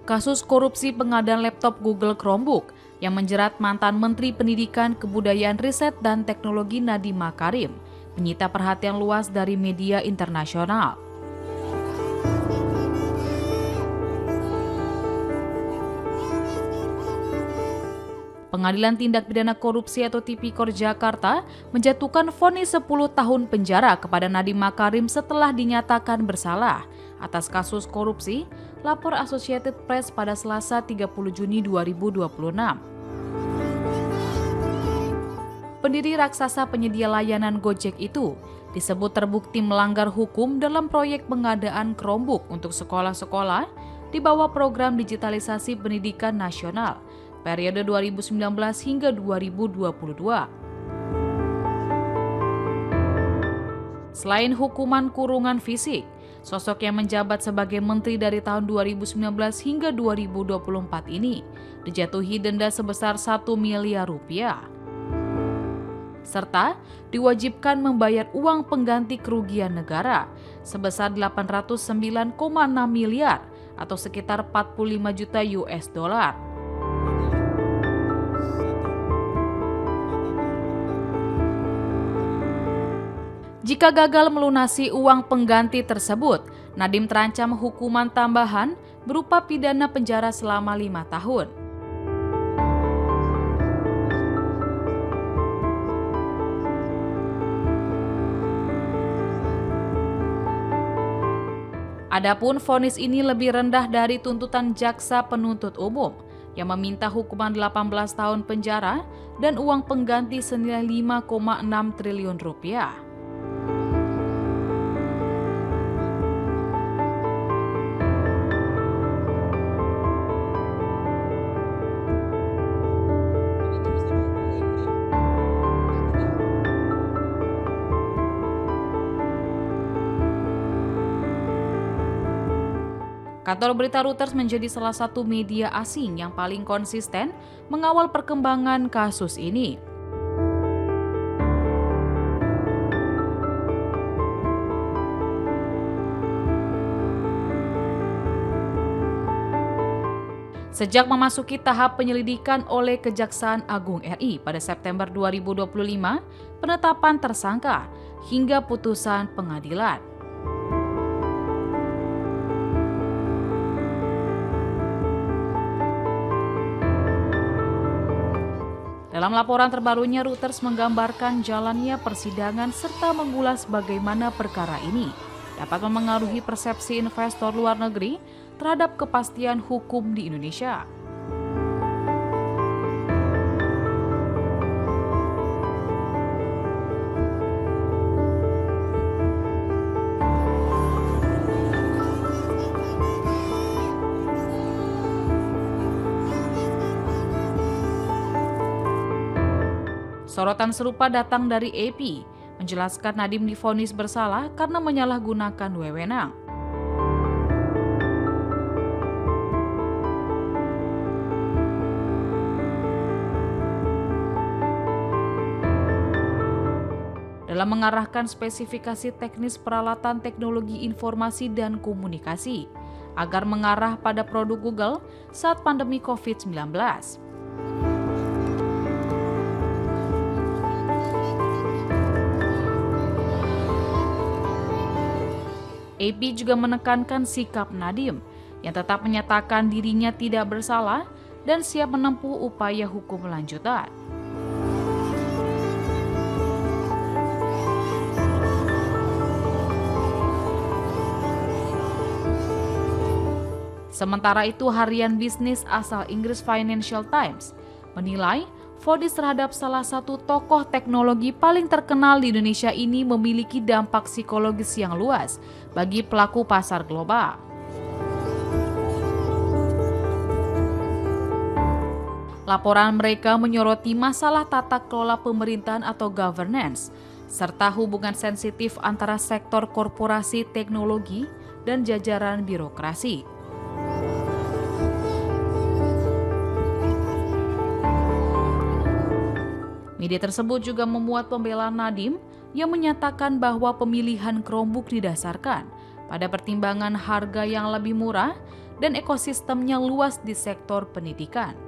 Kasus korupsi pengadaan laptop Google Chromebook yang menjerat mantan Menteri Pendidikan, Kebudayaan, Riset, dan Teknologi Nadiem Makarim menyita perhatian luas dari media internasional. Pengadilan Tindak Pidana Korupsi atau Tipikor Jakarta menjatuhkan vonis 10 tahun penjara kepada Nadiem Makarim setelah dinyatakan bersalah atas kasus korupsi, lapor Associated Press pada Selasa 30 Juni 2026. Pendiri raksasa penyedia layanan Gojek itu disebut terbukti melanggar hukum dalam proyek pengadaan Chromebook untuk sekolah-sekolah di bawah program digitalisasi pendidikan nasional periode 2019 hingga 2022. Selain hukuman kurungan fisik, sosok yang menjabat sebagai menteri dari tahun 2019 hingga 2024 ini dijatuhi denda sebesar 1 miliar rupiah. Serta diwajibkan membayar uang pengganti kerugian negara sebesar 809,6 miliar atau sekitar 45 juta US dollar. Jika gagal melunasi uang pengganti tersebut, Nadiem terancam hukuman tambahan berupa pidana penjara selama 5 tahun. Adapun vonis ini lebih rendah dari tuntutan jaksa penuntut umum yang meminta hukuman 18 tahun penjara dan uang pengganti senilai 5,6 triliun rupiah. Kantor berita Reuters menjadi salah satu media asing yang paling konsisten mengawal perkembangan kasus ini. Sejak memasuki tahap penyelidikan oleh Kejaksaan Agung RI pada September 2025, penetapan tersangka hingga putusan pengadilan. Dalam laporan terbarunya, Reuters menggambarkan jalannya persidangan serta mengulas bagaimana perkara ini dapat memengaruhi persepsi investor luar negeri terhadap kepastian hukum di Indonesia. Sorotan serupa datang dari AP, menjelaskan Nadiem divonis bersalah karena menyalahgunakan wewenang. Dalam mengarahkan spesifikasi teknis peralatan teknologi informasi dan komunikasi, agar mengarah pada produk Google saat pandemi COVID-19. AP juga menekankan sikap Nadiem yang tetap menyatakan dirinya tidak bersalah dan siap menempuh upaya hukum lanjutan. Sementara itu, harian bisnis asal Inggris Financial Times menilai vonis terhadap salah satu tokoh teknologi paling terkenal di Indonesia ini memiliki dampak psikologis yang luas bagi pelaku pasar global. Laporan mereka menyoroti masalah tata kelola pemerintahan atau governance, serta hubungan sensitif antara sektor korporasi teknologi dan jajaran birokrasi. Media tersebut juga memuat pembelaan Nadiem yang menyatakan bahwa pemilihan Chromebook didasarkan pada pertimbangan harga yang lebih murah dan ekosistemnya luas di sektor pendidikan.